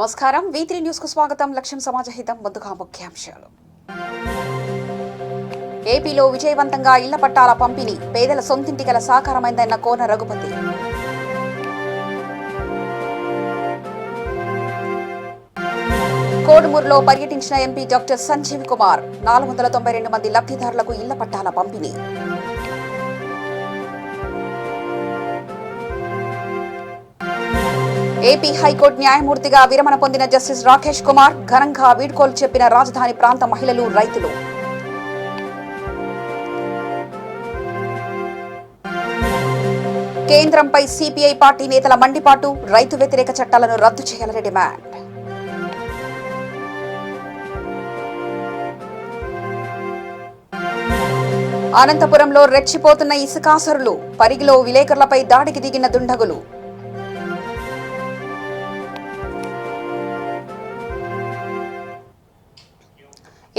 నమస్కారం V3 news కు స్వాగతం. లక్ష్యం సమాజహితం. ముందుగా ముఖ్యాంశాలు. ఏపీలో విజయవంతంగా ఇళ్ల పట్టాల పంపిణీ, పేదల సొంతింటి కల సాకారమైందన్న కోన రఘుపతి. కోడుమూరులో పర్యటించిన ఎంపీ డాక్టర్ సంజీవ్ కుమార్. 492 మంది లబ్ధిదారులకు ఇళ్ల పట్టాల పంపిణీ. ఏపీ హైకోర్టు న్యాయమూర్తిగా విరమణ పొందిన జస్టిస్ రాకేష్ కుమార్. ఘనంగా వీడ్కోలు చెప్పిన రాజధాని ప్రాంత మహిళలు, రైతులు. కేంద్రంపై సిపిఐ పార్టీ నేతల మండిపాటు, రైతు వ్యతిరేక చట్టాలను రద్దు చేయాలని డిమాండ్. అనంతపురంలో రెచ్చిపోతున్న ఇసుకాసరులు, పరిగిలో విలేకరులపై దాడికి దిగిన దుండగులు.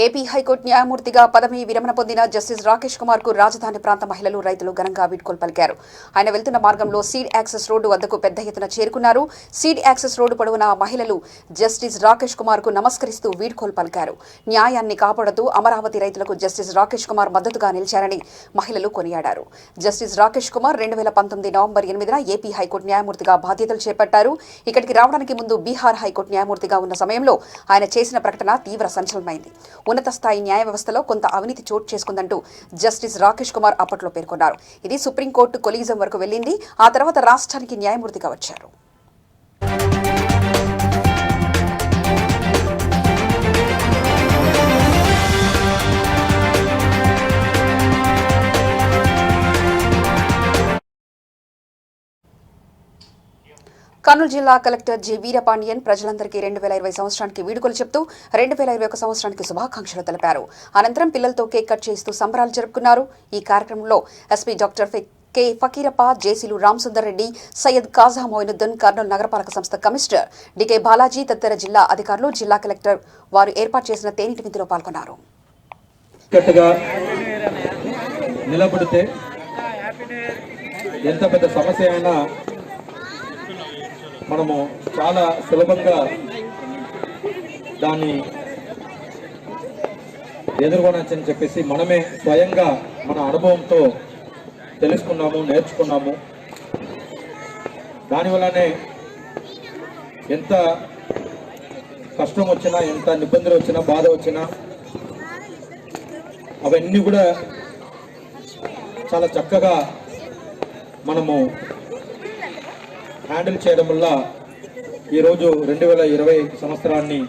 ఏపీ హైకోర్టు న్యాయమూర్తిగా పదవి విరమణ పొందిన జస్టిస్ రాకేష్ కుమార్ కు రాజధాని ప్రాంత మహిళలు, రైతులు ఘనంగా వీడ్కోలు పలికారు. ఆయన వెళ్తున్న మార్గంలో సీడ్ యాక్సెస్ రోడ్డు వద్దకు పెద్ద ఎత్తున చేరుకున్నారు. సీడ్ యాక్సెస్ రోడ్డు పొడవునా మహిళలు జస్టిస్ రాకేష్ కుమార్ కు నమస్కరిస్తూ వీడ్కోలు పలికారు. న్యాయాన్ని కాపాడుతూ అమరావతి రైతులకు జస్టిస్ రాకేష్ కుమార్ మద్దతుగా నిలిచారని మహిళలు కొనియాడారు. జస్టిస్ రాకేష్ కుమార్ 2019 నవంబర్ 8న ఏపీ హైకోర్టు న్యాయమూర్తిగా బాధ్యతలు చేపట్టారు. ఇక్కడికి రావడానికి ముందు బీహార్ హైకోర్టు న్యాయమూర్తిగా ఉన్న సమయంలో ఆయన చేసిన ప్రకటన తీవ్ర సంచలనమైంది. ఉన్నత స్థాయి న్యాయ వ్యవస్థలో కొంత అవినీతి చోటు చేసుకుందంటూ జస్టిస్ రాకేష్ కుమార్ అప్పట్లో పేర్కొన్నారు. ఇది సుప్రీంకోర్టు కొలీజియం వరకు వెళ్లింది. ఆ తర్వాత రాష్ట్రానికి న్యాయమూర్తిగా వచ్చారు. కర్నూలు జిల్లా కలెక్టర్ జి వీరపాండియన్ ప్రజలందరికీ 2020 సంవత్సరానికి వీడుకోలు చెప్తూ 2021 సంవత్సరానికి శుభాకాంక్షలు తెలిపారు. అనంతరం పిల్లలతో కేక్ కట్ చేస్తూ సంబరాలు జరుపుకున్నారు. ఈ కార్యక్రమంలో ఎస్పీ డాక్టర్ కె ఫకీరప్ప, జేసీలు రామసుందర్ రెడ్డి, సయ్యద్ కాజా మోయినుద్దీన్, కర్నూలు నగరపాలక సంస్థ కమిషనర్ డికే బాలాజీ తదితర జిల్లా అధికారులు, జిల్లా కలెక్టర్ వారు ఏర్పాటు చేసిన తేనీటి విందులో పాల్గొన్నారు. ఎంత పెద్ద సమస్య అయినా మనము చాలా సులభంగా దాన్ని ఎదుర్కొనొచ్చని చెప్పేసి మనమే స్వయంగా మన అనుభవంతో తెలుసుకున్నాము, నేర్చుకున్నాము. దానివల్లనే ఎంత కష్టం వచ్చినా, ఎంత ఇబ్బందులు వచ్చినా, బాధ వచ్చినా అవన్నీ కూడా చాలా చక్కగా మనము హ్యాండిల్ చేయడం వల్ల ఈరోజు 2020 సంవత్సరాన్ని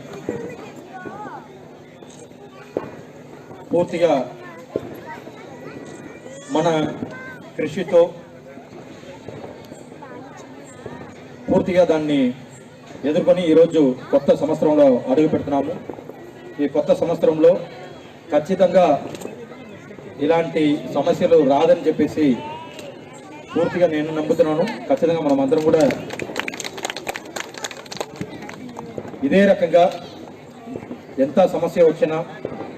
పూర్తిగా మన కృషితో పూర్తిగా దాన్ని ఎదుర్కొని ఈరోజు కొత్త సంవత్సరంలో అడుగు పెడుతున్నాము. ఈ కొత్త సంవత్సరంలో ఖచ్చితంగా ఇలాంటి సమస్యలు రాదని చెప్పేసి పూర్తిగా నేను నమ్ముతున్నాను. ఖచ్చితంగా మనం అందరం కూడా ఇదే రకంగా ఎంత సమస్య వచ్చినా,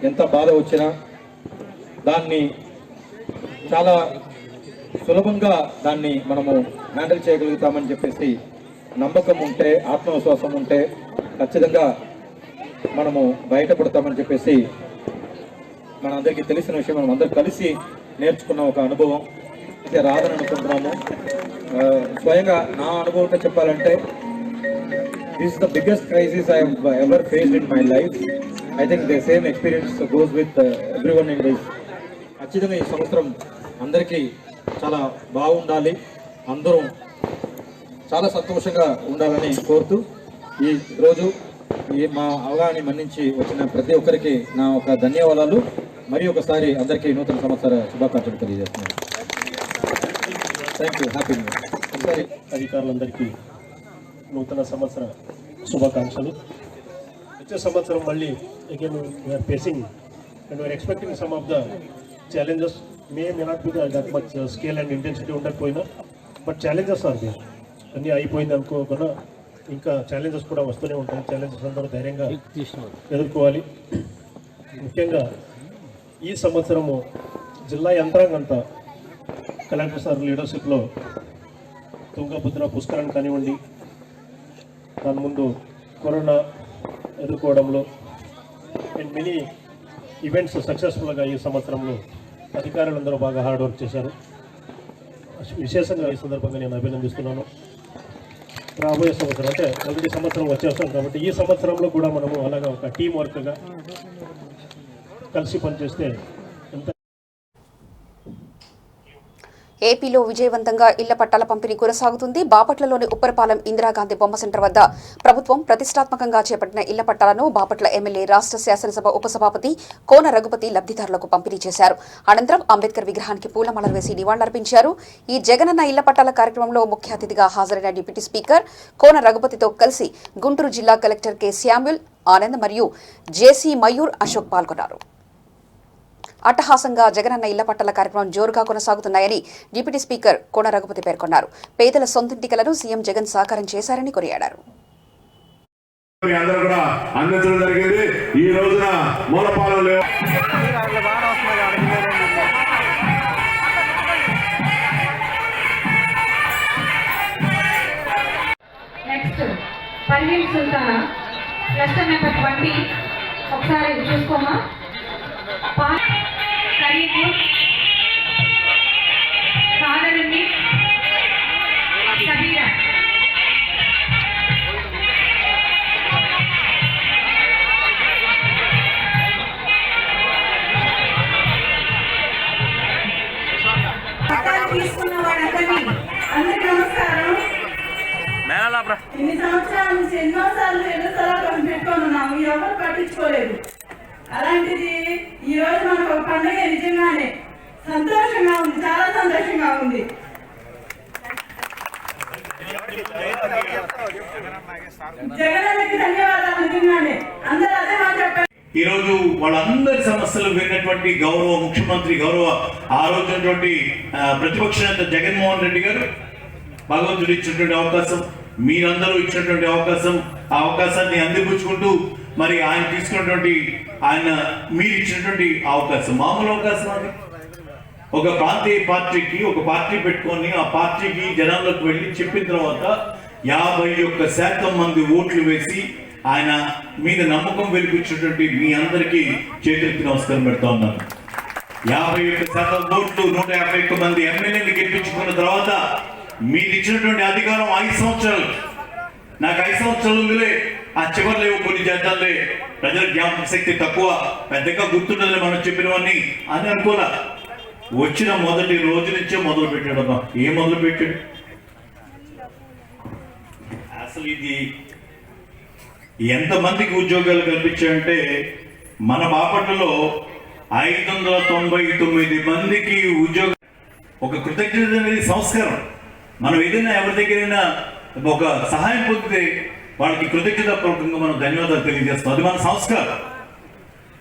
ఎంత బాధ వచ్చినా దాన్ని చాలా సులభంగా దాన్ని మనము హ్యాండిల్ చేయగలుగుతామని చెప్పేసి నమ్మకం ఉంటే, ఆత్మవిశ్వాసం ఉంటే ఖచ్చితంగా మనము బయటపడతామని చెప్పేసి మనందరికీ తెలిసిన విషయం. మనం అందరూ కలిసి నేర్చుకున్న ఒక అనుభవం అయితే రాదని అనుకుంటున్నాము. స్వయంగా నా అనుభవంతో చెప్పాలంటే this is the biggest crisis I have ever faced in my life. I think the same experience goes with everyone in this. ఖచ్చితంగా ఈ సంవత్సరం అందరికీ చాలా బాగుండాలి, అందరూ చాలా సంతోషంగా ఉండాలని కోరుతూ ఈ రోజు మా అవగాహన మన్నించి వచ్చిన ప్రతి ఒక్కరికి నా ఒక ధన్యవాదాలు. మరి ఒకసారి అందరికీ నూతన సంవత్సర శుభాకాంక్షలు తెలియజేస్తున్నాను. Thank you. Happy new year. అధికారులందరికీ నూతన సంవత్సర శుభాకాంక్షలు. వచ్చే సంవత్సరం మళ్ళీ again we are facing and we are expecting some of the challenges. May not be that much scale and intensity ఉండకపోయినా బట్ ఛాలెంజెస్ ఆర్ దేర్. అన్నీ అయిపోయింది అనుకోకుండా ఇంకా ఛాలెంజెస్ కూడా వస్తూనే ఉంటాయి. ఛాలెంజెస్ అందరూ ధైర్యంగా ఎదుర్కోవాలి. ముఖ్యంగా ఈ సంవత్సరము జిల్లా యంత్రాంగం అంతా కలెక్టర్ సార్ లీడర్షిప్లో తుంగభద్ర పుష్కరణ కానివ్వండి, దాని ముందు కరోనా ఎదుర్కోవడంలో అండ్ మెనీ ఈవెంట్స్ సక్సెస్ఫుల్గా ఈ సంవత్సరంలో అధికారులందరూ బాగా హార్డ్ వర్క్ చేశారు. విశేషంగా ఈ సందర్భంగా నేను అభినందిస్తున్నాను. రాబోయే సంవత్సరం అంటే మొదటి సంవత్సరం వచ్చేస్తాం కాబట్టి ఈ సంవత్సరంలో కూడా మనము అలాగా ఒక టీం వర్క్గా కలిసి పనిచేస్తే ఎంత. ఏపీలో విజయవంతంగా ఇళ్ల పట్టాల పంపిణీ కొనసాగుతుంది. బాపట్లలోని ఉప్పరపాలెం ఇందిరాగాంధీ బొమ్మ సెంటర్ వద్ద ప్రభుత్వం ప్రతిష్టాత్మకంగా చేపట్టిన ఇళ్ల పట్టాలను బాపట్ల ఎమ్మెల్యే రాష్ట్ర శాసనసభ ఉపసభాపతి కోన రఘుపతి లబ్ధిదారులకు పంపిణీ చేశారు. అనంతరం అంబేద్కర్ విగ్రహానికి పూలమాలలు వేసి నివాళులర్పించారు. ఈ జగనన్న ఇళ్ల పట్టాల కార్యక్రమంలో ముఖ్య అతిథిగా హాజరైన డిప్యూటీ స్పీకర్ కోన రఘుపతితో కలిసి గుంటూరు జిల్లా కలెక్టర్ కె శామ్యుల్ ఆనంద్ మరియు జేసీ మయూర్ అశోక్ పాల్గొన్నారు. అట్టహాసంగా జగనన్న ఇళ్ల పట్టాల కార్యక్రమం జోరుగా కొనసాగుతున్నాయని డిప్యూటీ స్పీకర్ కోన రఘుపతి పేర్కొన్నారు. పేదల సొంతింటి కలను సీఎం జగన్ సాకారం చేశారని కొనియాడారు. Next Parveen Sultana cluster number 20 ఒకసారి చూసుకోమా. కరీంపూర్ కాదరండి సబీరా తీసుకున్న వాళ్ళందరినీ అందరికీ నమస్కారం. ఇన్ని సంవత్సరాల నుంచి ఎన్నోసార్లు పెట్టుకొని ఉన్నాము, ఎవరు పట్టించుకోలేదు. అలాంటిది ఈ రోజు మనకు ఒక పండుగ నిజంగానే సంతోషంగా ఉంది, చాలా సంతోషంగా ఉంది. జగనన్నకి ధన్యవాదాలు. నిజంగానే అందరూ అదే మాట చెప్పారు. ఈ రోజు వాళ్ళందరి సమస్యలు విన్నటువంటి గౌరవ ముఖ్యమంత్రి గౌరవ ఆ రోజునటువంటి ప్రతిపక్ష నేత జగన్మోహన్ రెడ్డి గారు భగవంతుడు ఇచ్చినటువంటి అవకాశం, మీరందరూ ఇచ్చినటువంటి అవకాశం, ఆ అవకాశాన్ని అందిపుచ్చుకుంటూ మరి ఆయన తీసుకున్నటువంటి మీరు ఇచ్చినటువంటి అవకాశం మామూలు అవకాశం అది. ఒక ప్రాంతీయ పార్టీకి ఒక పార్టీ పెట్టుకొని ఆ పార్టీకి జనాల్లోకి వెళ్ళి చెప్పిన తర్వాత 51% మంది ఓట్లు వేసి ఆయన మీద నమ్మకం వెలిపించినటువంటి మీ అందరికీ చేతులకి నమస్కారం పెడతా ఉన్నాను. 51% ఓట్లు 151 మంది ఎమ్మెల్యేని గెలిపించుకున్న తర్వాత మీరు ఇచ్చినటువంటి అధికారం 5 సంవత్సరాలు. నాకు 5 సంవత్సరాలు ఉందిలే, ఆ చివరిలేవు కొన్ని చేద్దాంలే, ప్రజల జ్ఞాపక శక్తి తక్కువ, పెద్దగా గుర్తుండలే మనం చెప్పినవన్నీ అని అనుకోలే. వచ్చిన మొదటి రోజు నుంచే మొదలు పెట్టాడమ్మా. ఏం మొదలు పెట్టాడు అసలు? ఇది ఎంతమందికి ఉద్యోగాలు కల్పించాయంటే మన బాపట్లలో 599 మందికి ఉద్యోగం. ఒక కృతజ్ఞత అనేది సంస్కారం. మనం ఏదైనా ఎవరి దగ్గరైనా ఒక సహాయం పొందితే వాళ్ళకి కృతజ్ఞత పూర్వకంగా మనం ధన్యవాదాలు తెలియజేస్తాం. అది మన సంస్కారం.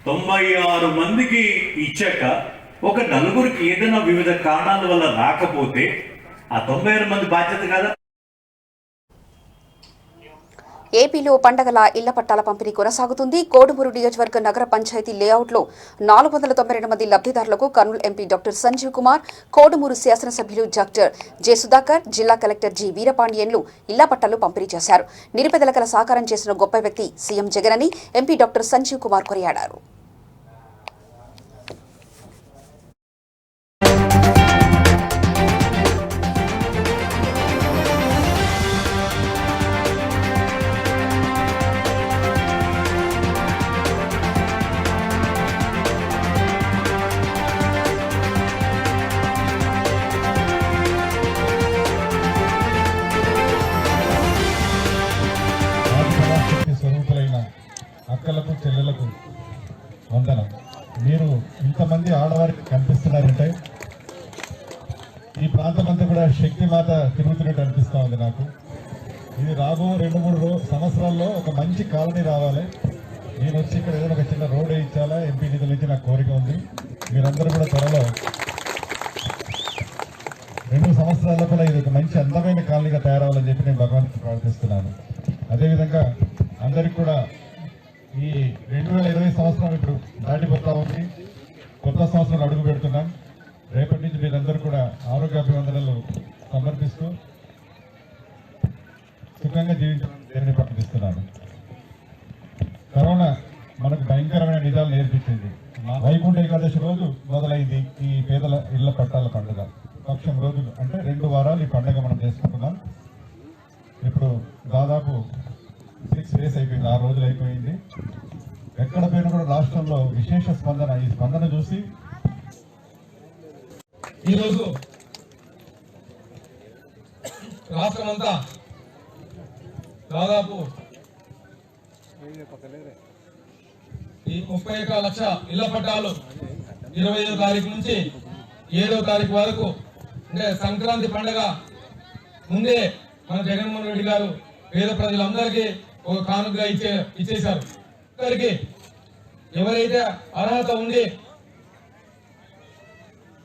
96 మందికి ఇచ్చాక ఒక నలుగురికి ఏదైనా వివిధ కారణాల వల్ల రాకపోతే ఆ 96 మంది బాధ్యత కాదా? ఏపీలో పండగల ఇళ్ల పట్టాల పంపిణీ కొనసాగుతుంది. కోడుమూరు నియోజకవర్గ నగర పంచాయతీ లేఅవుట్లో 492 మంది లబ్ధిదారులకు కర్నూలు ఎంపీ డాక్టర్ సంజీవ్ కుమార్, కోడుమూరు శాసనసభ్యులు డాక్టర్ జె సుధాకర్, జిల్లా కలెక్టర్ జి వీరపాండియన్లు ఇళ్ల పట్టాలు పంపిణీ చేశారు. నిరుపేదలకు సాకారం చేసిన గొప్ప వ్యక్తి సీఎం జగన్ అని ఎంపీ డాక్టర్ సంజీవ్ కుమార్ కొనియాడారు. అక్కలకు చెల్లెలకు వందనం. మీరు ఇంతమంది ఆడవారికి కనిపిస్తున్నారంటే ఈ ప్రాంతం అంతా కూడా శక్తి మాత తిరుగుతున్నట్టు అనిపిస్తూ ఉంది నాకు. ఇది రాబో 2-3 సంవత్సరాల్లో ఒక మంచి కాలనీ రావాలి. నేను వచ్చి ఇక్కడ ఏదైనా ఒక చిన్న రోడ్ వేయించాలా ఎంపీ నిధుల నుంచి నాకు కోరిక ఉంది. మీరందరూ కూడా త్వరలో 2 సంవత్సరాల్లో కూడా ఇది ఒక మంచి అందమైన కాలనీగా తయారవ్వాలని చెప్పి నేను భగవంతుని ప్రార్థిస్తున్నాను. అదేవిధంగా అందరికి కూడా ఈ 2020 సంవత్సరం ఇప్పుడు దాటిపోతా ఉంది. కొత్త సంవత్సరం అడుగు పెడుతున్నాం. రేపటి నుంచి మీరందరూ కూడా ఆరోగ్యాభివందనలు సమర్పిస్తూ సుఖంగా జీవించాలని దేవుని ప్రార్థిస్తున్నాను. భయంకరమైన నిజాలు నేర్పించింది. వైకుంఠ ఏకాదశి రోజు మొదలైంది ఈ పేదల ఇళ్ల పట్టాల పండుగ. పక్షం రోజులు అంటే 2 వారాలు ఈ పండుగ మనం చేసుకుంటున్నాం. ఇప్పుడు దాదాపు 6 days అయిపోయింది, 6 రోజులు అయిపోయింది. ఎక్కడ పోయినా కూడా రాష్ట్రంలో విశేష స్పందన. ఈ స్పందన చూసి ఈరోజు రాష్ట్రమంతా దాదాపు ఈ 31 లక్ష ఇళ్ల పట్టాలు 25వ తారీఖు నుంచి 7వ తారీఖు వరకు అంటే సంక్రాంతి పండుగ ముందే మన జగన్మోహన్ రెడ్డి గారు పేద ప్రజలందరికీ ఒక కానుకగా ఇచ్చేశారు. అందరికీ ఎవరైతే అర్హత ఉండి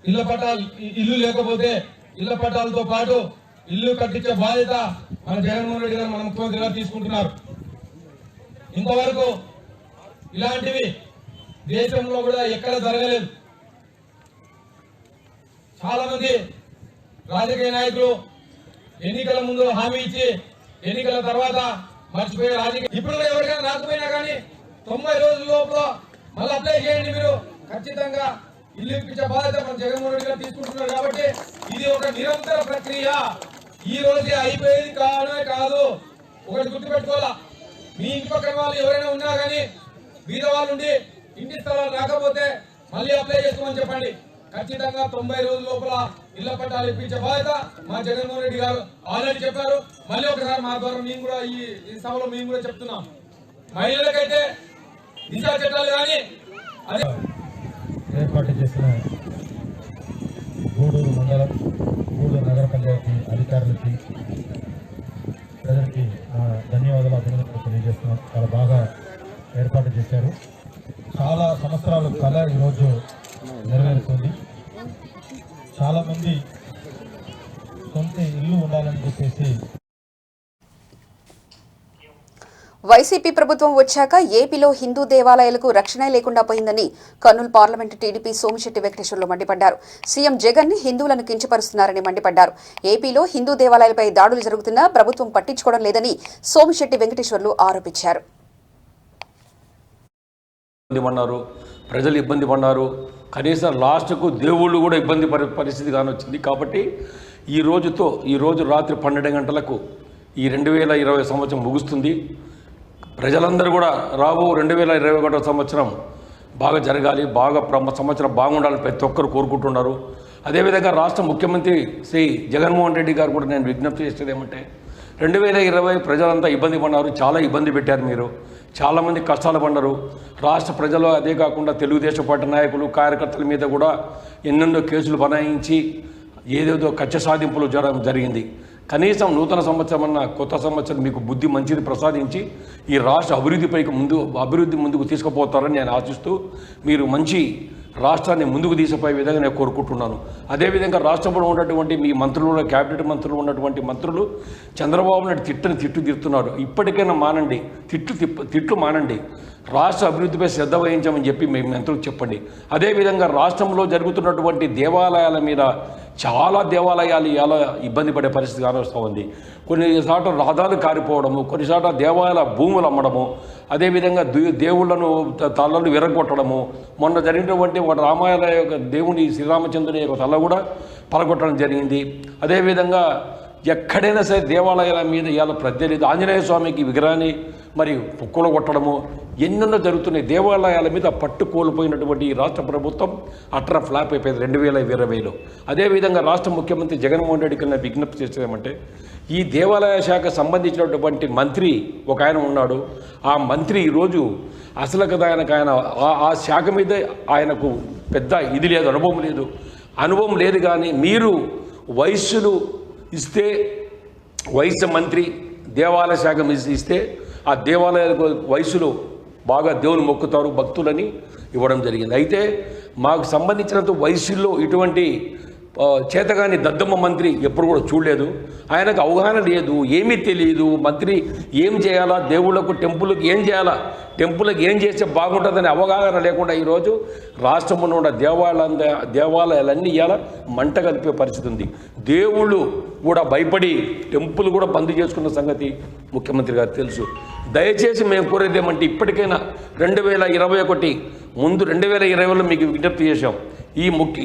ఇళ్ల పట్టాలు ఇల్లు లేకపోతే ఇళ్ల పట్టాలతో పాటు ఇల్లు కట్టించే బాధ్యత మన జగన్మోహన్ రెడ్డి గారు మన ముఖ్యమంత్రి గారు తీసుకుంటున్నారు. ఇంతవరకు ఇలాంటివి దేశంలో కూడా ఎక్కడ జరగలేదు. చాలా మంది రాజకీయ నాయకులు ఎన్నికల ముందు హామీ ఇచ్చి ఎన్నికల తర్వాత మర్చిపోయే రాజకీయ ఇప్పుడు ఎవరికైనా రాకపోయినా కానీ 90 రోజుల లోపల మళ్ళీ అప్లై చేయండి. మీరు ఖచ్చితంగా ఇల్లు ఇప్పించే బాధ్యత మన జగన్మోహన్ రెడ్డి గారు తీసుకుంటున్నారు. కాబట్టి ఇది ఒక నిరంతర ప్రక్రియ. ఈ రోజే అయిపోయేది కావడమే కాదు. ఒకటి గుర్తుపెట్టుకోవాలా, మీ ఇంటి పక్కన వాళ్ళు ఎవరైనా ఉన్నా కానీ బీద వాళ్ళు ఉండి ఇంటి స్థలాలు రాకపోతే మళ్ళీ అప్లై చేసుకోమని చెప్పండి. ఖచ్చితంగా 90 రోజుల లోపల ఇళ్ల పట్టాలు ఇప్పించే బాధ్యత మా జగన్మోహన్ రెడ్డి గారు ఆల్రెడీ చెప్పారు. మళ్ళీ ఒకసారి మా ద్వారా మేము కూడా ఈ సభలో మేము కూడా చెప్తున్నాం. మహిళలకైతే దిశా చట్టాలు కానీ అదే ఏర్పాటు చేసిన గూడూరు మండలం, గూడూరు నగర పంచాయతీ అధికారులకి, ప్రజలకి ధన్యవాదాలు, అభినందనలు తెలియజేస్తున్నాం. చాలా బాగా ఏర్పాటు చేశారు. చాలా సంవత్సరాల కళ ఈరోజు నెరవేరుతుంది. చాలామంది సొంత ఇల్లు ఉండాలని చెప్పేసి వైసీపీ ప్రభుత్వం వచ్చాక ఏపీలో హిందూ దేవాలయాలకు రక్షణ లేకుండా పోయిందని కర్నూలు పార్లమెంటు టీడీపీ సోమిశెట్టి వెంకటేశ్వర్లు మండిపడ్డారు. సీఎం జగన్ హిందువులను కించపరుస్తున్నారని మండిపడ్డారు. ఏపీలో హిందూ దేవాలయాలపై దాడులు జరుగుతున్నా ప్రభుత్వం పట్టించుకోవడం లేదని సోమిశెట్టి వెంకటేశ్వర్లు ఆరోపించారు. ప్రజలు ఇబ్బంది పడ్డారు. కనీసం లాస్ట్కు దేవుళ్ళు కూడా ఇబ్బంది పరిస్థితి కానొచ్చింది. కాబట్టి ఈ రోజు రాత్రి 12 గంటలకు ఈ 2020 సంవత్సరం ముగుస్తుంది. ప్రజలందరూ కూడా రాబో 2021 సంవత్సరం బాగా జరగాలి, సంవత్సరం బాగుండాలని ప్రతి ఒక్కరు కోరుకుంటున్నారు. అదేవిధంగా రాష్ట్ర ముఖ్యమంత్రి శ్రీ జగన్మోహన్ రెడ్డి గారు కూడా నేను విజ్ఞప్తి చేసేది ఏమంటే 2020 ప్రజలంతా ఇబ్బంది పడ్డారు, చాలా ఇబ్బంది పెట్టారు. మీరు చాలామంది కష్టాలు పడ్డారు. రాష్ట్ర ప్రజలు అదే కాకుండా తెలుగుదేశం పార్టీ నాయకులు కార్యకర్తల మీద కూడా ఎన్నెన్నో కేసులు బనాయించి ఏదేదో కక్ష సాధింపులు జరిగింది. కనీసం నూతన సంవత్సరం అన్న కొత్త సంవత్సరం మీకు బుద్ధి మంచిది ప్రసాదించి ఈ రాష్ట్ర అభివృద్ధి ముందుకు తీసుకుపోతారని నేను ఆశిస్తూ మీరు మంచి రాష్ట్రాన్ని ముందుకు తీసుకుపోయే విధంగా నేను కోరుకుంటున్నాను. అదేవిధంగా రాష్ట్రంలో ఉన్నటువంటి మీ మంత్రులు, క్యాబినెట్ మంత్రులు ఉన్నటువంటి మంత్రులు చంద్రబాబు నాయుడు తిట్టు తిడుతున్నారు. ఇప్పటికైనా మానండి, తిట్లు మానండి. రాష్ట్ర అభివృద్ధిపై శ్రద్ధ వహించమని చెప్పి మీ మంత్రులకు చెప్పండి. అదేవిధంగా రాష్ట్రంలో జరుగుతున్నటువంటి దేవాలయాల మీద చాలా దేవాలయాలు ఇలా ఇబ్బంది పడే పరిస్థితి కానొస్తూ ఉంది. కొన్నిసార్లు రహదారులు కారిపోవడము, కొన్నిసార్లు దేవాలయాల భూములు అమ్మడము, అదేవిధంగా దేవుళ్లను తలలు విరగొట్టడము, మొన్న జరిగినటువంటి ఒక రామాలయ యొక్క దేవుని శ్రీరామచంద్రుని యొక్క తల కూడా పలగొట్టడం జరిగింది. అదేవిధంగా ఎక్కడైనా సరే దేవాలయాల మీద ఇవాళ ప్రత్యేక ఆంజనేయ స్వామికి విగ్రహాన్ని మరి పొక్కులు కొట్టడము ఎన్నెన్నో జరుగుతున్నాయి. దేవాలయాల మీద పట్టు కోల్పోయినటువంటి ఈ రాష్ట్ర ప్రభుత్వం అట్రా ఫ్లాప్ అయిపోయింది 2020లో. అదేవిధంగా రాష్ట్ర ముఖ్యమంత్రి జగన్మోహన్ రెడ్డి కన్నా విజ్ఞప్తి చేసేదేమంటే ఈ దేవాలయ శాఖ సంబంధించినటువంటి మంత్రి ఒక ఆయన ఉన్నాడు. ఆ మంత్రి ఈరోజు అసలు కదా ఆయన ఆ శాఖ మీద ఆయనకు పెద్ద ఇది లేదు, అనుభవం లేదు. కానీ మీరు వయస్సులు ఇస్తే వైశ్య మంత్రి దేవాలయ శాఖ ఇస్తే ఆ దేవాలయాలకు వయసులో బాగా దేవుని మొక్కుతారు భక్తులని ఇవ్వడం జరిగింది. అయితే మాకు సంబంధించినంత వయసులో ఇటువంటి చేతగాని దద్దమ్మ మంత్రి ఎప్పుడు కూడా చూడలేదు. ఆయనకు అవగాహన లేదు, ఏమీ తెలియదు. మంత్రి ఏం చేయాలా, దేవుళ్ళకు టెంపుల్కి ఏం చేయాలా, టెంపుల్కి ఏం చేస్తే బాగుంటుందని అవగాహన లేకుండా ఈరోజు రాష్ట్రంలో ఉన్న దేవాలయాలన్నీ ఇవాళ మంట కలిపే పరిస్థితి ఉంది. దేవుళ్ళు కూడా భయపడి టెంపుల్ కూడా బంద్ చేసుకున్న సంగతి ముఖ్యమంత్రి గారు తెలుసు. దయచేసి మేము కోరేది ఏమంటే ఇప్పటికైనా 2021 ముందు 2020లో మీకు విజ్ఞప్తి చేశాం.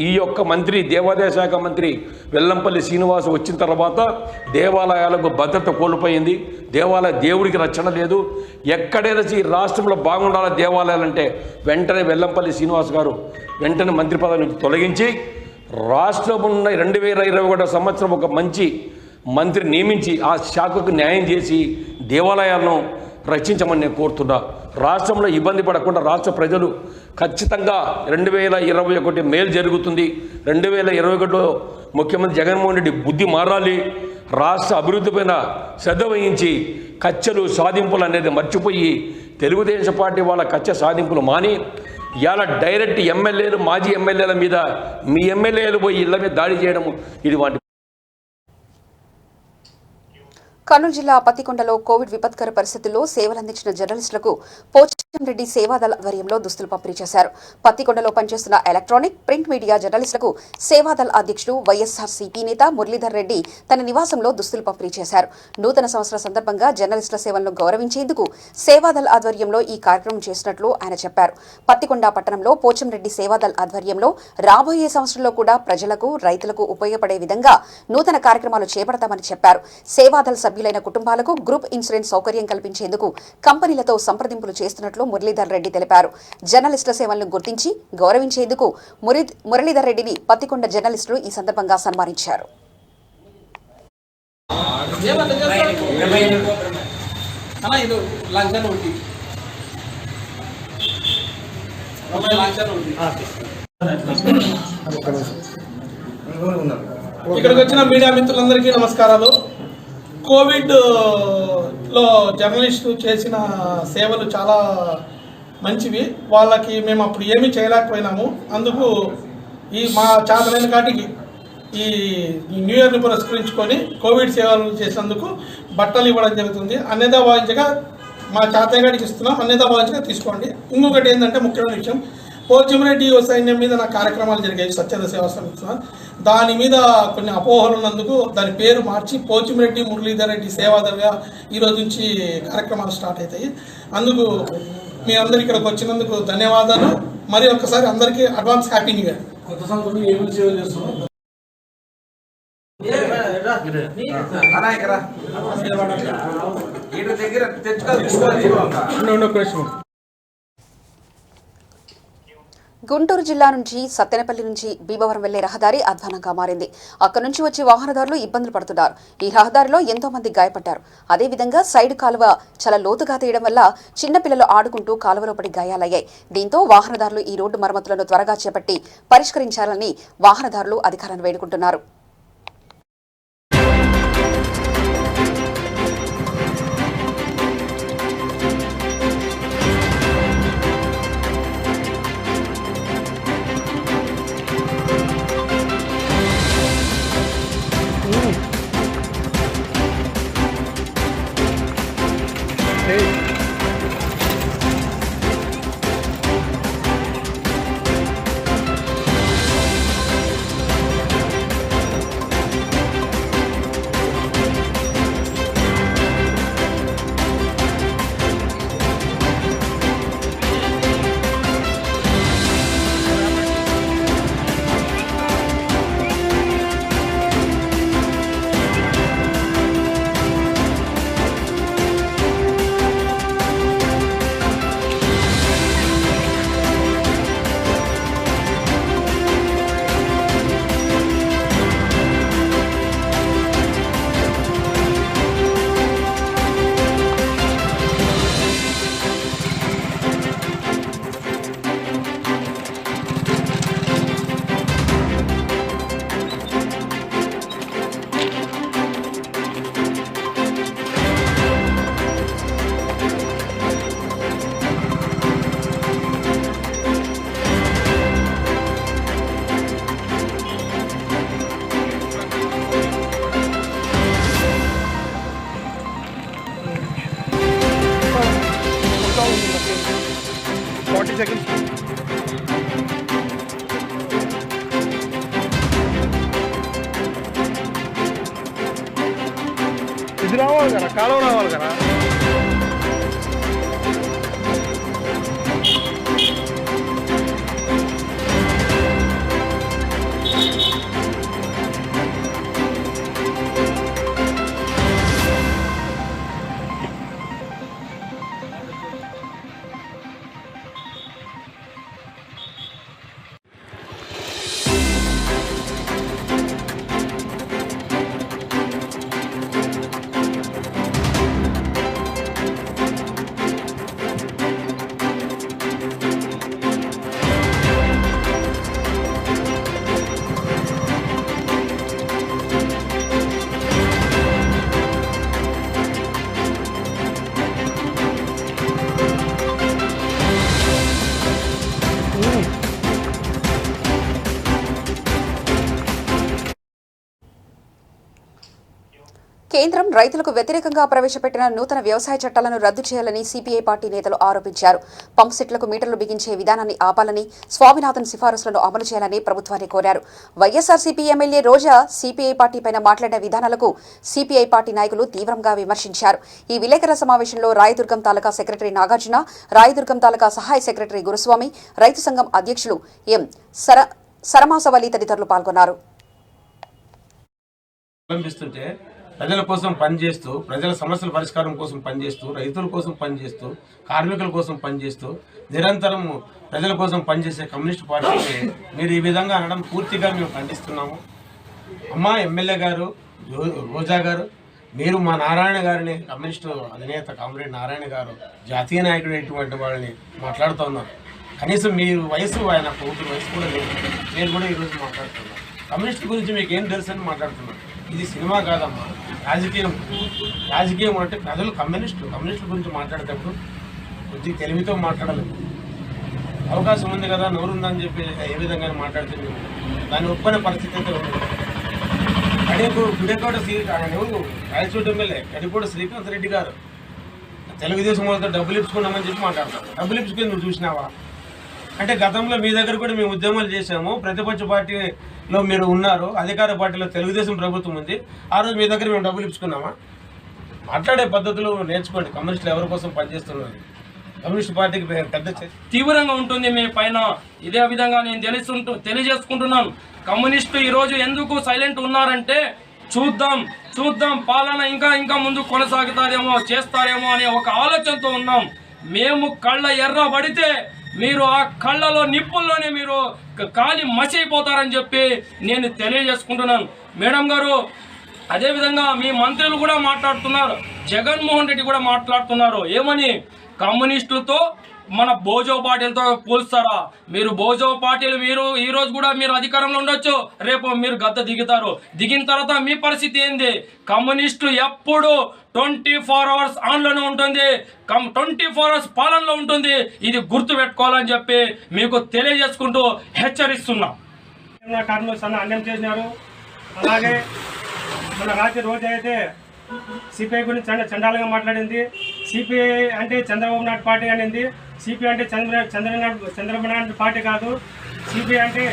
ఈ యొక్క మంత్రి దేవాదాయ శాఖ మంత్రి వెల్లంపల్లి శ్రీనివాస్ వచ్చిన తర్వాత దేవాలయాలకు భద్రత కోల్పోయింది. దేవుడికి రక్షణ లేదు. ఎక్కడైనా ఈ రాష్ట్రంలో బాగుండాల దేవాలయాలంటే వెంటనే వెల్లంపల్లి శ్రీనివాస్ గారు వెంటనే మంత్రి పదవి నుంచి తొలగించి రాష్ట్రం ఉన్న 2021 సంవత్సరం ఒక మంచి మంత్రి నియమించి ఆ శాఖకు న్యాయం చేసి దేవాలయాలను రక్షించమని నేను కోరుతున్నా. రాష్ట్రంలో ఇబ్బంది పడకుండా రాష్ట్ర ప్రజలు ఖచ్చితంగా 2021 మేలు జరుగుతుంది. 2021లో ముఖ్యమంత్రి జగన్మోహన్ రెడ్డి బుద్ధి మారాలి. రాష్ట్ర అభివృద్ధి పైన శ్రద్ధ వహించి కచ్చలు సాధింపులు అనేది మర్చిపోయి తెలుగుదేశం పార్టీ వాళ్ళ కచ్చ సాధింపులు మాని ఇవాళ డైరెక్ట్ ఎమ్మెల్యేలు మాజీ ఎమ్మెల్యేల మీద మీ ఎమ్మెల్యేలు పోయి ఇళ్ల మీద దాడి చేయడము ఇది వాటి. కర్నూలు జిల్లా పత్తికొండలో కోవిడ్ విపత్కర పరిస్థితుల్లో సేవలందించిన జర్నలిస్టులకు పోచంరెడ్డి సేవాదళ ఆధ్వర్యంలో దుస్తులు పంపిణీ చేశారు. పత్తికొండలో పనిచేస్తున్న ఎలక్ట్రానిక్, ప్రింట్ మీడియా జర్నలిస్టులకు సేవాదళ అధ్యక్షుడు వైఎస్ఆర్సీపీ నేత మురళీధర్ రెడ్డి తన నివాసంలో దుస్తులు పంపిణీ చేశారు. నూతన సంవత్సర సందర్భంగా జర్నలిస్టుల సేవలను గౌరవించేందుకు సేవాదళ ఆధ్వర్యంలో ఈ కార్యక్రమం చేసినట్లు ఆయన చెప్పారు. పత్తికొండ పట్టణంలో పోచంరెడ్డి సేవాదళ ఆధ్వర్యంలో రాబోయే సంవత్సరంలో కూడా ప్రజలకు, రైతులకు ఉపయోగపడే విధంగా నూతన కార్యక్రమాలు చేపడతామని చెప్పారు. సేవాదళ సభ్యులైన కుటుంబాలకు గ్రూప్ ఇన్సూరెన్స్ సౌకర్యం కల్పించేందుకు కంపెనీలతో సంప్రదింపులు చేస్తున్నట్లు మురళీధర్ రెడ్డి తెలిపారు. జర్నలిస్టుల సేవలను గుర్తించి గౌరవించేందుకు మురళీధర్ రెడ్డిని పత్తికొండ జర్నలిస్టులు ఈ సందర్భంగా సన్మానించారు. ఇక్కడికి వచ్చిన మీడియా మిత్రులందరికీ నమస్కారాలు. కోవిడ్లో జర్నలిస్టు చేసిన సేవలు చాలా మంచివి. వాళ్ళకి మేము అప్పుడు ఏమీ చేయలేకపోయినాము. అందుకు మా చేతనైన కాటికి ఈ న్యూ ఇయర్ని పురస్కరించుకొని కోవిడ్ సేవలు చేసినందుకు బట్టలు ఇవ్వడం జరుగుతుంది. అన్యదా భావించగా మా చేతగాడికి ఇస్తున్నాం, అన్యదా భావించగా తీసుకోండి. ఇంకొకటి ఏంటంటే ముఖ్యమైన విషయం, పోచంరెడ్డి సైన్యం మీద నా కార్యక్రమాలు జరిగాయి స్వచ్ఛంద సేవా సంస్థ. దాని మీద కొన్ని అపోహలు ఉన్నందుకు దాని పేరు మార్చి పోచంరెడ్డి మురళీధర్ రెడ్డి సేవాదళగా ఈరోజు నుంచి కార్యక్రమాలు స్టార్ట్ అవుతాయి. అందుకు మీ అందరు ఇక్కడికి వచ్చినందుకు ధన్యవాదాలు. మరి ఒక్కసారి అందరికీ అడ్వాన్స్ హ్యాపీ న్యూ ఇయర్. కొత్త సంవత్సరం ఏమి సేవలు చేస్తున్నాం గుంటూరు జిల్లా నుంచి సత్తెనపల్లి నుంచి భీమవరం వెళ్లే రహదారి అధ్వానంగా మారింది. అక్కడి నుంచి వచ్చే వాహనదారులు ఇబ్బందులు పడుతున్నారు. ఈ రహదారిలో ఎంతో మంది గాయపడ్డారు. అదేవిధంగా సైడ్ కాలువ చాలా లోతుగా తీయడం వల్ల చిన్నపిల్లలు ఆడుకుంటూ కాలువలో పడి గాయాలయ్యాయి. దీంతో వాహనదారులు ఈ రోడ్డు మరమ్మతులను త్వరగా చేపట్టి పరిష్కరించాలని వాహనదారులు అధికారులను వేడుకుంటున్నారు. ఇది రావాలి కదా, కాలువ రావాలి కదా. కేంద్రం రైతులకు వ్యతిరేకంగా ప్రవేశపెట్టిన నూతన వ్యవసాయ చట్టాలను రద్దు చేయాలని సిపిఐ పార్టీ నేతలు ఆరోపించారు. పంప్ సెట్లకు మీటర్లు బిగించే విధానాన్ని ఆపాలని, స్వామినాథన్ సిఫారసులను అమలు చేయాలని ప్రభుత్వాన్ని కోరారు. వైఎస్ఆర్సీపీ ఎమ్మెల్యే రోజా సిపిఐ పార్టీపైన మాట్లాడిన విధానాలకు సిపిఐ పార్టీ నాయకులు తీవ్రంగా విమర్శించారు. ఈ విలేకరుల సమావేశంలో రాయదుర్గం తాలూకా సెక్రటరీ నాగార్జున, రాయదుర్గం తాలూకా సహాయ సెక్రటరీ గురుస్వామి, రైతు సంఘం అధ్యక్షులు ఎం సరమాసవలి తదితరులు పాల్గొన్నారు. ప్రజల కోసం పనిచేస్తూ, ప్రజల సమస్యల పరిష్కారం కోసం పనిచేస్తూ, రైతుల కోసం పనిచేస్తూ, కార్మికుల కోసం పనిచేస్తూ, నిరంతరం ప్రజల కోసం పనిచేసే కమ్యూనిస్ట్ పార్టీని మీరు ఈ విధంగా అనడం పూర్తిగా మేము ఖండిస్తున్నాము. అమ్మా ఎమ్మెల్యే గారు, రోజా గారు, మీరు మా నారాయణ గారిని, కమ్యూనిస్టు అధినేత కామ్రేడ్ నారాయణ గారు, జాతీయ నాయకుడు ఇటువంటి వాళ్ళని మాట్లాడుతూ ఉన్నారు. కనీసం మీరు వయసు, ఆయన కూతురు వయసు కూడా లేదు. నేను కూడా ఈరోజు మాట్లాడుతున్నాను. కమ్యూనిస్ట్ గురించి మీకు ఏం తెలుసు అని మాట్లాడుతున్నాను. ఇది సినిమా కాదమ్మా, రాజకీయం. రాజకీయం అంటే ప్రజలు కమ్యూనిస్టుల గురించి మాట్లాడేటప్పుడు కొద్దిగా తెలివితో మాట్లాడలేదు. అవకాశం ఉంది కదా, నోరుందని చెప్పి ఏ విధంగా మాట్లాడితే దాన్ని ఒప్పుకునే పరిస్థితి అయితే ఉంది. గుడేకోట ఎవరు రాయచోటి ఎమ్మెల్యే కడిపోట శ్రీకాంత్ రెడ్డి గారు తెలుగుదేశం వాళ్ళతో డబ్బులు ఇచ్చుకున్నామని చెప్పి మాట్లాడతారు. డబ్బులు ఇచ్చుకుని నువ్వు చూసినావా అంటే, గతంలో మీ దగ్గర కూడా మేము ఉద్యమాలు చేశాము, ప్రతిపక్ష పార్టీలో మీరు ఉన్నారు, అధికార పార్టీలో తెలుగుదేశం ప్రభుత్వం ఉంది, ఆ రోజు మీ దగ్గర మేము డబ్బులు ఇచ్చుకున్నామా? మాట్లాడే పద్ధతులు నేర్చుకోండి. కమ్యూనిస్టులు ఎవరి కోసం పనిచేస్తున్నారు? కమ్యూనిస్ట్ పార్టీకి పెద్ద తీవ్రంగా ఉంటుంది మీ పైన. ఇదే విధంగా నేను తెలియజేసుకుంటున్నాను. కమ్యూనిస్టు ఈరోజు ఎందుకు సైలెంట్ ఉన్నారంటే, చూద్దాం పాలన ఇంకా ముందు కొనసాగుతారేమో, చేస్తారేమో అనే ఒక ఆలోచనతో ఉన్నాం. మేము కళ్ళ ఎర్ర పడితే మీరు ఆ కళ్ళలో నిప్పుల్లోనే మీరు కాలి మసైపోతారని చెప్పి నేను తెలియజేసుకుంటున్నాను. మేడం గారు, అదేవిధంగా మీ మంత్రులు కూడా మాట్లాడుతున్నారు, జగన్మోహన్ రెడ్డి కూడా మాట్లాడుతున్నారు. ఏమని? కమ్యూనిస్టులతో మన బోజో పార్టీలతో పోల్స్తారా? మీరు బోజో పార్టీలు, మీరు ఈ రోజు కూడా మీరు అధికారంలో ఉండొచ్చు, రేపు మీరు గద్ద దిగిన తర్వాత మీ పరిస్థితి ఏంది? కమ్యూనిస్టు ఎప్పుడు 24 అవర్స్ ఆన్లోనే ఉంటుంది, 24 అవర్స్ పాలనలో ఉంటుంది. ఇది గుర్తు పెట్టుకోవాలని చెప్పి మీకు తెలియజేసుకుంటూ హెచ్చరిస్తున్నాం. కార్మికులు అన్యాయం చేసినారు. అలాగే మన రాత్రి రోజు అయితే సిపిఐ గురించి చండాలంగా మాట్లాడింది. సిపిఐ అంటే చంద్రబాబు నాయుడు పార్టీ అనింది. సిపిఐ అంటే చంద్రబాబు నాయుడు పార్టీ కాదు. సిపిఐ అంటే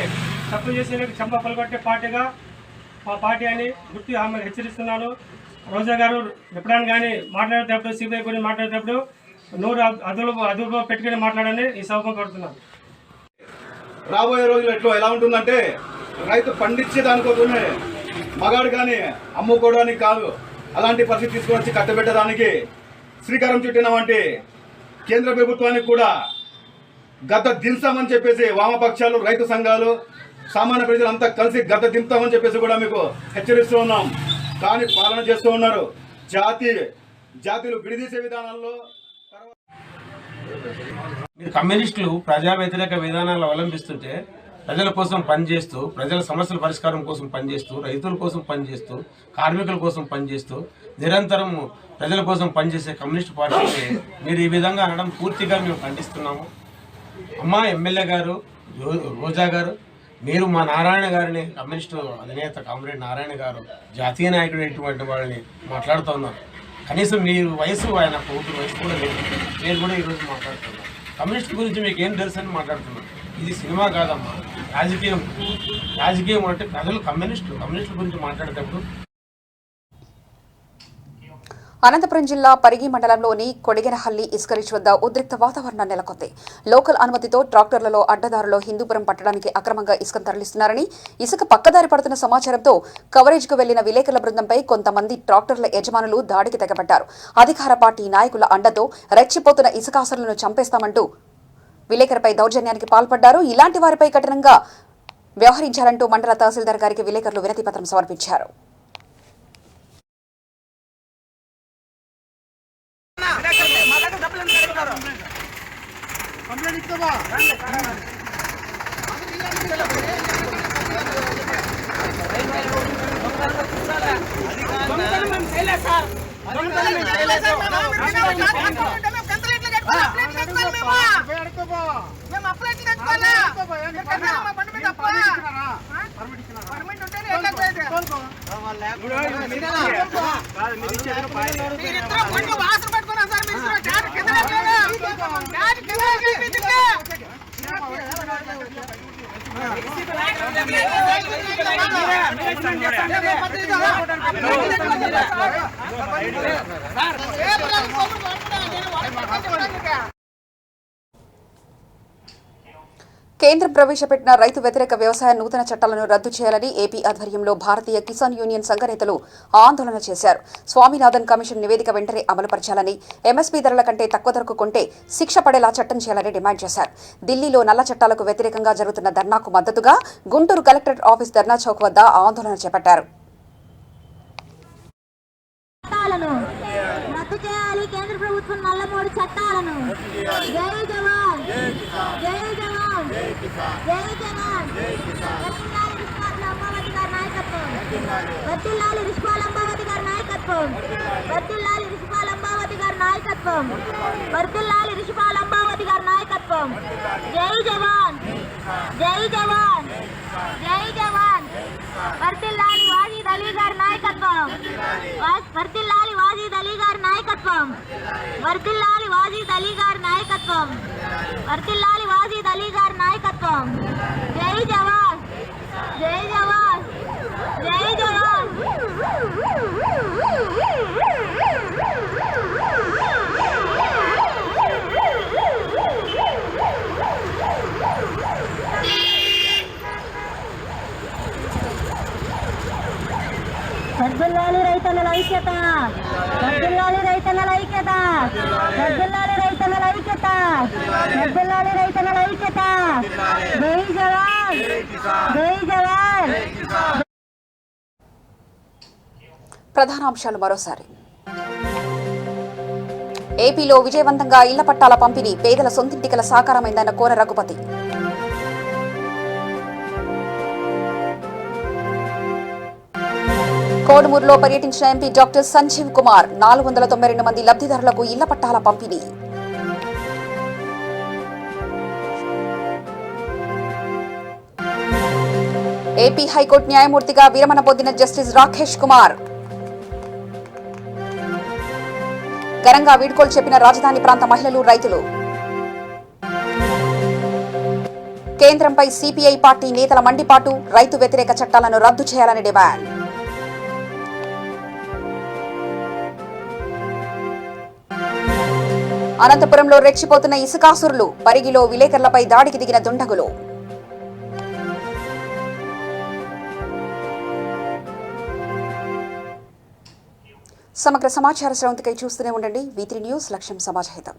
తప్పు చేసిన చెంప పలగొట్టే పార్టీ అని గుర్తు ఆమె హెచ్చరిస్తున్నాను. రోజా గారు ఎప్పుడైనా కానీ మాట్లాడేటప్పుడు, సిపిఐ గురించి మాట్లాడేటప్పుడు నోరు అదుపులో పెట్టుకుని మాట్లాడని ఈ సభకు కోరుతున్నాను. రాబోయే రోజులు ఎలా ఉంటుందంటే, రైతు పండించే దానికోసమే, మగాడు కానీ అమ్ముకోవడానికి కాదు, అలాంటి పరిస్థితి తీసుకొచ్చి కట్టబెట్టడానికి శ్రీకారం చుట్టిన వంటి కేంద్ర ప్రభుత్వానికి కూడా గద్ద దించామని చెప్పేసి వామపక్షాలు, రైతు సంఘాలు, సామాన్య ప్రజలంతా కలిసి గద్ద దింపుతామని చెప్పేసి కూడా మీకు హెచ్చరిస్తూ ఉన్నాం. కానీ పాలన చేస్తూ ఉన్నారు. జాతీయులు విడిదీసే విధానాల్లో కమ్యూనిస్టులు ప్రజా వ్యతిరేక విధానాలు అవలంబిస్తుంటే, ప్రజల కోసం పనిచేస్తూ, ప్రజల సమస్యల పరిష్కారం కోసం పనిచేస్తూ, రైతుల కోసం పనిచేస్తూ, కార్మికుల కోసం పనిచేస్తూ, నిరంతరం ప్రజల కోసం పనిచేసే కమ్యూనిస్ట్ పార్టీని మీరు ఈ విధంగా అనడం పూర్తిగా మేము ఖండిస్తున్నాము. అమ్మా ఎమ్మెల్యే గారు, రోజా గారు, మీరు మా నారాయణ గారిని, కమ్యూనిస్టు అధినేత కామ్రేడ్ నారాయణ గారు, జాతీయ నాయకుడు ఇటువంటి వాళ్ళని మాట్లాడుతూ ఉన్నారు. కనీసం మీరు వయసు, ఆయన కూతురు వయసు కూడా లేదు. నేను కూడా ఈరోజు మాట్లాడుతున్నాను. కమ్యూనిస్ట్ గురించి మీకు ఏం తెలుసు అని మాట్లాడుతున్నాను. ఇది సినిమా కాదమ్మా, రాజకీయం. రాజకీయం అంటే ప్రజలు కమ్యూనిస్టుల గురించి మాట్లాడేటప్పుడు. అనంతపురం జిల్లా పరిగి మండలంలోని కొడిగెనహల్లి ఇసుక రీచ్ వద్ద ఉద్రిక్త వాతావరణం నెలకొంది. లోకల్ అనుమతితో ట్రాక్టర్లలో అడ్డదారులో హిందూపురం పట్టడానికి అక్రమంగా ఇసుకను తరలిస్తున్నారని, ఇసుక పక్కదారి పడుతున్న సమాచారంతో కవరేజ్కు వెళ్లిన విలేకరుల బృందంపై కొంతమంది ట్రాక్టర్ల యజమానులు దాడికి తెగబడ్డారు. అధికార పార్టీ నాయకుల అండతో రెచ్చిపోతున్న ఇసుకాసులను చంపేస్తామంటూ విలేకరుపై దౌర్జన్యానికి పాల్పడ్డారు. ఇలాంటి వారిపై కఠినంగా వ్యవహరించాలంటూ మండల తహసీల్దార్ గారికి విలేకరులు వినతి పత్రం సమర్పించారు. కేంద్రం ప్రవేశపెట్టిన రైతు వ్యతిరేక వ్యవసాయ నూతన చట్టాలను రద్దు చేయాలని ఏపీ ఆధ్వర్యంలో భారతీయ కిసాన్ యూనియన్ సంఘ నేతలు ఆందోళన చేశారు. స్వామినాథన్ కమిషన్ నివేదిక వెంటనే అమలుపరచాలని, ఎంఎస్పీ ధరల కంటే తక్కువ ధరకు కొంటే శిక్ష పడేలా చట్టం చేయాలని డిమాండ్ చేశారు. ఢిల్లీలో నల్ల చట్టాలకు వ్యతిరేకంగా జరుగుతున్న ధర్నాకు మద్దతుగా గుంటూరు కలెక్టరేట్ ఆఫీస్ ధర్నా చౌక్ వద్ద ఆందోళన చేపట్టారు. రద్దు చేయాలి కేంద్ర ప్రభుత్వం నల్లమూడు చట్టాలను. జై జవాన్, జై జవాన్, జై జవాన్. వర్ధిల్లాలి రిష్పాల్ అంబావతి గారి నాయకత్వం, వర్ధిల్లాలి రిష్పాల్ అంబావతి గారి నాయకత్వం, వర్ధిల్లాలి రిష్పాల్ అంబావతి గారి నాయకత్వం. జై జవాన్, జై జవాన్, జై జవాన్. వర్ధిల్లాలి వాజీద్ అలీ గారి నాయకత్వం, వర్ధిల్లాలి వాజీద్ అలీ గారి నాయకత్వం, వర్ధిల్లాలి వాజీద్ అలీ గారి నాయకత్వం, వర్ధిల్లాలి వాజీద్ అలీ గారి నాయకత్వం. జై జవాన్, జై జవాన్, జై జవాన్. వర్ధిల్లాలి రైతన్నల ఐక్యత, వర్ధిల్లాలి రైతన్నల ఐక్యత, వర్ధిల్లాలి రైతన్నల ఐక్యత, వర్ధిల్లాలి రైతన్నల ఐక్యత. జై జవాన్, జై జవాన్. ప్రధానాంశాలు మరోసారి. ఏపీలో విజయవంతంగా ఇళ్ల పట్టాల పంపిణీ, పేదల సొంతింటికల సాకారమైందన్న కోన రఘుపతి. కోడుమూరులో పర్యటించిన ఎంపీ డాక్టర్ సంజీవ్ కుమార్, 492 మంది లబ్ధిదారులకు ఇళ్ల పట్టాల పంపిణీ. ఏపీ హైకోర్టు న్యాయమూర్తిగా విరమణ పొందిన జస్టిస్ రాకేష్ కుమార్. ఘనంగా వీడ్కోలు చెప్పిన రాజధాని ప్రాంత మహిళలు, రైతులు. కేంద్రంపై సిపిఐ పార్టీ నేతల మండిపాటు, రైతు వ్యతిరేక చట్టాలను రద్దు చేయాలని డిమాండ్. అనంతపురంలో రెచ్చిపోతున్న ఇసుకాసురులు, పరిగిలో విలేకరులపై దాడికి దిగిన దుండగులు. సమగ్ర సమాచార శ్రవంతికై చూస్తూనే ఉండండి V3 న్యూస్, లక్ష్యం సమాజహితం.